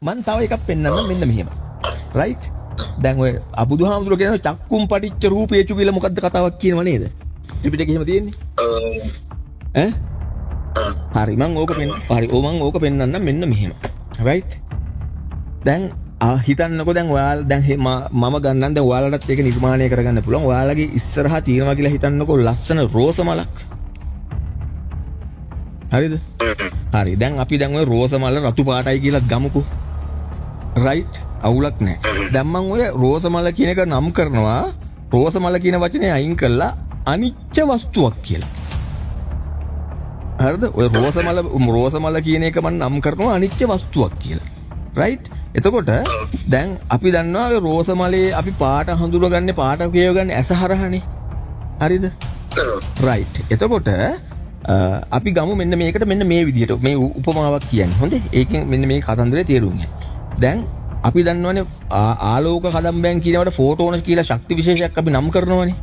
මම තව එකක් පෙන්නන්න මෙන්න මෙහෙම. රයිට්? දැන් ඔය අබුදුහාමුදුරුවෝ කියන චක්කුම් පටිච්ච රූපේචු කියලා මොකද්ද කතාවක් කියනව නේද? ත්‍රිපිටකේ එහෙම තියෙන්නේ. ඈ? හරි මම ඕක පෙන්නන්න මෙන්න මෙහෙම. රයිට්? දැන් හිතන්නකෝ දැන් ඔයාලා දැන් මම ගන්නම් දැන් ඔයාලටත් ඒක නිර්මාණය කරගන්න පුළුවන්. ඔයාලගේ ඉස්සරහා තියෙනවා කියලා හිතන්නකෝ ලස්සන රෝස මලක්. හරිද? හරි. දැන් අපි දැන් ඔය රෝස මල රතු පාටයි කියලා ගමුකෝ. රයිට්? අවුලක් නැහැ. දැන් මම ඔය රෝස මල කියන එක නම් කරනවා රෝස මල කියන වචනේ අයින් කරලා අනිච්ච වස්තුවක් කියලා. හරිද? ඔය රෝස මල කියන එක මම නම් කරනවා අනිච්ච වස්තුවක් කියලා. රයිට්? එතකොට දැන් අපි දන්නවා ඔය රෝස මලේ අපි පාට හඳුනගන්නේ පාට කියවගන්නේ ඇස හරහානේ. හරිද? රයිට්. එතකොට අපි ගමු මෙන්න මේකට මෙන්න මේ විදිහට මේ උපමාවක් කියන්නේ. හොඳේ? ඒකෙන් මෙන්න මේ කතන්දරේ තේරුම් ගන්න. දැන් අපි දන්නවනේ ආලෝක කදම්බයන් කියනවට ෆෝටෝන කියලා ශක්ති විශේෂයක් අපි නම් කරනවනේ.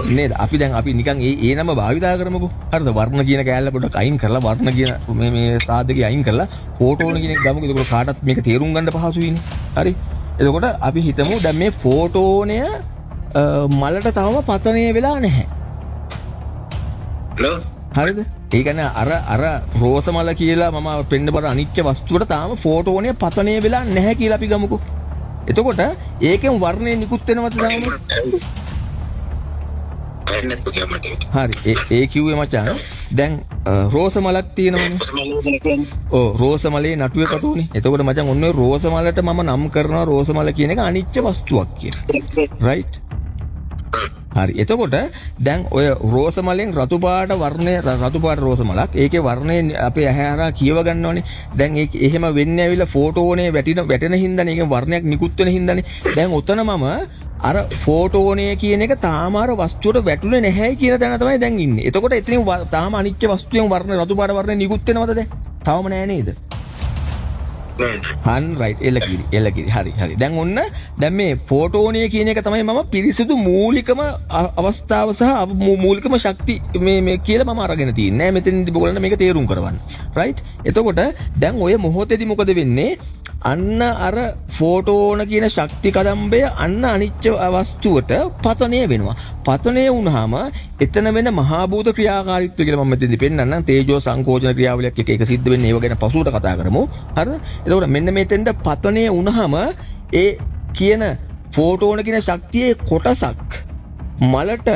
නේද? අපි නිකන් ඒ නම භාවිතා කරමුකෝ. හරිද? වර්ණ කියන කෑල්ල පොඩ්ඩක් අයින් කරලා වර්ණ කියන මේ සාධකේ අයින් කරලා ෆෝටෝන කියන එක ගමුකෝ. එතකොට කාටත් මේක තේරුම් ගන්න පහසුයිනේ. හරි? එතකොට අපි හිතමු දැන් මේ ෆෝටෝනය මලට තවම පතනය වෙලා නැහැ. හරිද? ඒ කියන්නේ අර රෝස මල කියලා මම පෙන්න බර අනිච්ච වස්තුවට තාම ෆෝටෝනය පතනය වෙලා නැහැ කියලා අපි ගමුකෝ. එතකොට ඒකෙන් වර්ණය නිකුත් වෙනවද තාම? හරි. ඒ කිව්වේ මචං දැන් රෝස මලක් තියෙනවනේ. ඔව් රෝස මලේ නටුවේ කටුනේ. එතකොට මචං ඔන්න ඔය රෝස මලට මම නම් කරනවා රෝස මල කියන එක අනිච්ච වස්තුවක් කියලා. රයිට්? හරි. එතකොට දැන් ඔය රෝස මලෙන් රතු පාට රෝස මලක්. ඒකේ වර්ණය අපේ ඇහැ හරහා කියව ගන්නවනේ. දැන් ඒක එහෙම වෙන්නේ ඇවිල්ලා ෆෝටෝනේ වැටෙන හින්දානේ. ඒකෙන් වර්ණයක් නිකුත් වෙන හින්දානේ. දැන් ඔතන මම අර ෆෝටෝනේ කියන එක තාම අර වස්තුවට වැටුනේ නැහැයි කියන තැන තමයි දැන් ඉන්නේ. එතකොට එතනින් තාම අනිච්ච වස්තුවෙන් රතු පාට වර්ණය නිකුත් වෙනවද දැන්? තවම නැහැ නේද? රයිට්. එලකිරි. හරි. දැන් ඔන්න දැන් මේ ෆෝටෝනිය කියන එක තමයි මම පිරිසිදු මූලිකම අවස්ථාව සහ මූලිකම ශක්ති මේ කියලා මම අරගෙන තියන්නේ. මෙතනදී බලන්න මේක තේරුම් කරවන්න. රයිට්? එතකොට දැන් ඔය මොහොතේදී මොකද වෙන්නේ? අන්න අර ෆෝටෝන කියන ශක්ති කදම්බය අන්න අනිච්ච වස්තුවට පතනය වෙනවා. පතනය වුණාම එතන වෙන මහා භූත ක්‍රියාකාරීත්වය කියලා මම මෙතනදී පෙන්නන්නම්. තේජෝ සංකෝචන ක්‍රියාවලියක් එක සිද්ධ වෙන්නේ ඒව ගැන පසුවට කතා කරමු. හරිද? එතකොට මෙන්න මෙතෙන්ද පතනය වුණාම ඒ කියන ෆෝටෝන කියන ශක්තියේ කොටසක් මලට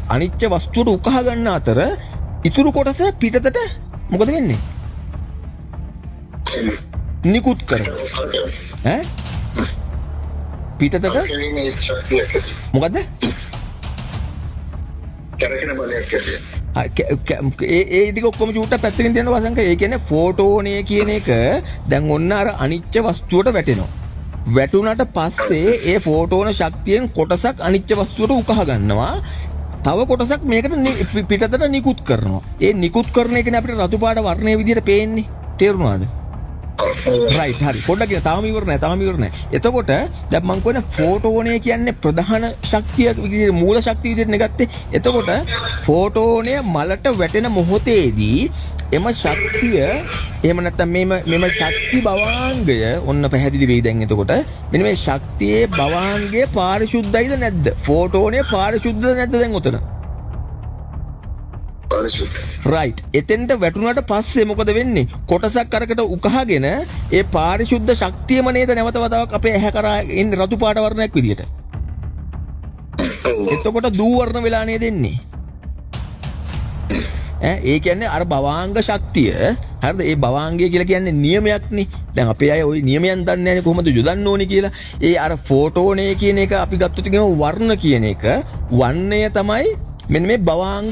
අනිච්ච වස්තුවට උකහා ගන්න අතර ඉතුරු කොටස පිටතට මොකද වෙන්නේ? නිකුත් කරනවා. පිටතට මොකද්ද? කැරකෙන බලයක් ඇති. ඒ ටික ඔක්කොම චූට්ටක් පැත්තකින් තියන්න වසංක. ඒ කියන්නේ ෆෝටෝනේ කියන එක දැන් ඔන්න අර අනිච්ච වස්තුවට වැටෙනවා. වැටුණට පස්සේ ඒ ෆෝටෝන ශක්තියෙන් කොටසක් අනිච්ච වස්තුවට උකහා ගන්නවා. තව කොටසක් මේකට පිටතට නිකුත් කරනවා. ඒ නිකුත් කරන එකනේ අපිට රතු පාට වර්ණයේ විදිහට පේන්නේ. තේරුණාද? රයිට්. හරි. පොඩ්ඩක් කියන තාම ඉවර නැහැ. එතකොට දැන් මම කියන්නේ ෆෝටෝනය කියන්නේ ප්‍රධාන ශක්තිය විදිහට මූල ශක්තිය විදිහට නෙගත්තේ. එතකොට ෆෝටෝනය මලට වැටෙන මොහොතේදී එම ශක්තිය එහෙම නැත්නම් මෙම ශක්ති භවාංගය ඔන්න පැහැදිලි වෙයි දැන්. එතකොට මෙන්න මේ ශක්තියේ භවාංගය පාරිශුද්ධයිද නැද්ද? ෆෝටෝනය පාරිශුද්ධද නැද්ද දැන් උතන? රයිට්. එතෙන්ට වැටුණාට පස්සේ මොකද වෙන්නේ? කොටසක් අරකට උකහාගෙන ඒ පාරිශුද්ධ ශක්තියම නේද නැවත වතාවක් අපේ ඇහැ කරා ඉන්නේ රතු පාට වර්ණයක් විදියට. එතකොට දූ වර්ණ වෙලා නේද එන්නේ? ඒ කියන්නේ අර භවාංග ශක්තිය. හරිද? ඒ භවාංගය කියලා කියන්නේ නියමයක්නේ. දැන් අපේ අය ওই නියමයන් දන්නේ නැනේ කොහොමද යොදන්න ඕනේ කියලා. ඒ අර ෆෝටෝනේ කියන එක අපි ගත්තොත් වර්ණ කියන එක වර්ණය තමයි මෙන්න මේ භවාංග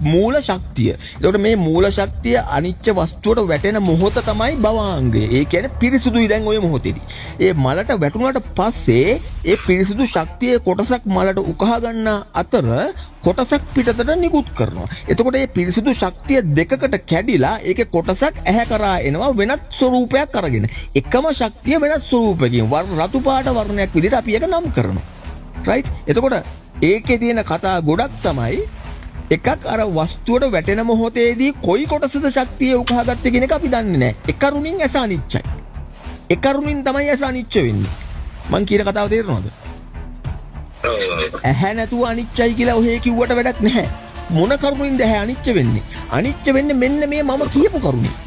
මූල ශක්තිය. ඒකට මේ මූල ශක්තිය අනිච්ච වස්තුවට වැටෙන මොහොත තමයි භවාංගය. ඒ කියන්නේ පිරිසුදුයි දැන් ওই මොහොතේදී. ඒ මලට වැටුණාට පස්සේ ඒ පිරිසුදු ශක්තියේ කොටසක් මලට උකහා ගන්න අතර කොටසක් පිටතට නිකුත් කරනවා. එතකොට මේ පිරිසුදු ශක්තිය දෙකකට කැඩිලා ඒකේ කොටසක් ඇහැ කරා එනවා වෙනත් ස්වරූපයක් අරගෙන. එකම ශක්තිය වෙනත් ස්වරූපයකින් රතු පාට වර්ණයක් විදිහට අපි ඒක නම් කරනවා. රයිට්? එතකොට ඒකේ තියෙන කතා ගොඩක් තමයි එකක් අර වස්තුවට වැටෙන මොහොතේදී කොයි කොටසද ශක්තිය උකහාගත්තේ කියන එක අපි දන්නේ නැහැ. එක කරුණින් ඇස අනිච්චයි. එක කරුණින් තමයි ඇස අනිච්ච වෙන්නේ. මං කියන කතාව තේරෙනවද? ඇහැ නැතුව අනිච්චයි කියලා ඔහේ කිව්වට වැඩක් නැහැ. මොන කරුණින්ද ඇහැ අනිච්ච වෙන්නේ? අනිච්ච වෙන්නේ මෙන්න මේ මම කියපු කරුණින්.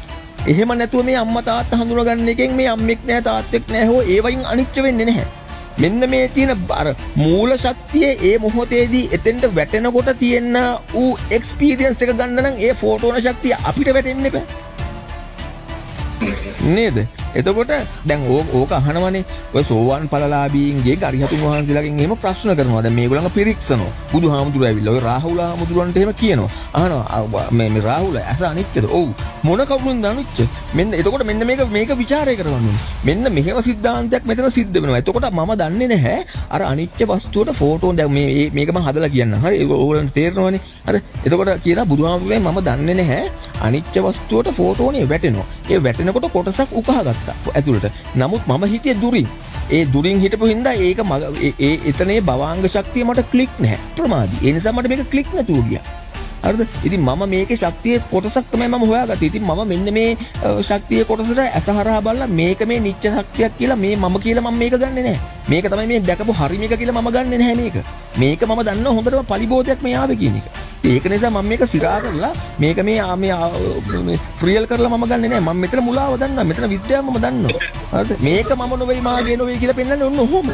එහෙම නැතුව මේ අම්මා තාත්තා හඳුනගන්න එකෙන් මේ අම්මෙක් නෑ තාත්තෙක් නෑ හෝ ඒ වයින් අනිච්ච වෙන්නේ නැහැ. මෙන්න මේ තියෙන අර මූල ශක්තිය ඒ මොහොතේදී එතෙන්ට වැටෙනකොට තියෙන ඌ එක්ස්පීරියන්ස් එක ගන්න නම් ඒ ෆෝටෝන ශක්තිය අපිට වැටෙන්න බෑ. නේද? එතකොට දැන් ඕක අහනවනේ ඔය සෝවාන් ඵලලාභීන්ගේ ගරිහතුන් වහන්සේලාගෙන් එහෙම ප්‍රශ්න කරනවා. දැන් මේගොල්ලන්ව පිරික්සනවා. බුදුහාමුදුරුවෝ ඇවිල්ලා ඔය රාහුල හාමුදුරුවන්ට එහෙම කියනවා. අහනවා මේ රාහුල ඇස අනිච්චද? ඔව්. මොන කවුරුන්ද අනිච්ච? මෙන්න එතකොට මෙන්න මේක ਵਿਚාරය කරන්න ඕනේ. මෙන්න මෙහෙම સિદ્ધාන්තයක් මෙතන සිද්ධ වෙනවා. එතකොට මම දන්නේ නැහැ අර අනිච්ච වස්තුවට ෆෝටෝ දැන් මේක මම හදලා කියන්නම්. හරි ඕගොල්ලන්ට තේරෙනවනේ. හරි. එතකොට කියනවා බුදුහාමුදුරුවෝ මම දන්නේ නැහැ අනිච්ච වස්තුවට ෆෝටෝනේ වැටෙනවා. ඒ වැටෙනකොට කොටසක් උකහාගත්තා ඇතුළට. නමුත් මම හිතියේ දුරින්. ඒ දුරින් හිටපු හින්දා ඒක එතනේ භවාංග ශක්තිය මට ක්ලික් නැහැ. ප්‍රමාදී. ඒ නිසා මට මේක ක්ලික් නැතුව ගියා. හරිද? ඉතින් මම මේකේ ශක්තියේ කොටසක් තමයි මම හොයාගත්තේ. ඉතින් මම මෙන්න මේ ශක්තියේ කොටසට ඇසහරහා බලලා මේක මේ නිච්ච ශක්තියක් කියලා මම කියලා මම මේක ගන්නෙ නැහැ. මේක තමයි මේ දැකපු හරි මේක කියලා මම ගන්නෙ නැහැ මේක. මේක මම දන්නවා හොඳටම පලිබෝධයක් මේ ආවේ කියන එක. ඒක නිසා මම මේක සිරා කරලා මේක මේ ෆ්‍රියල් කරලා මම ගන්නෙ නැහැ. මම මෙතන මුලාව දන්නවා. මෙතන විද්‍යාව මම දන්නවා. හරිද? මේක මම නොවේ මාගේ නොවේ කියලා පෙන්නන්නේ ඔන්න ඔහොම.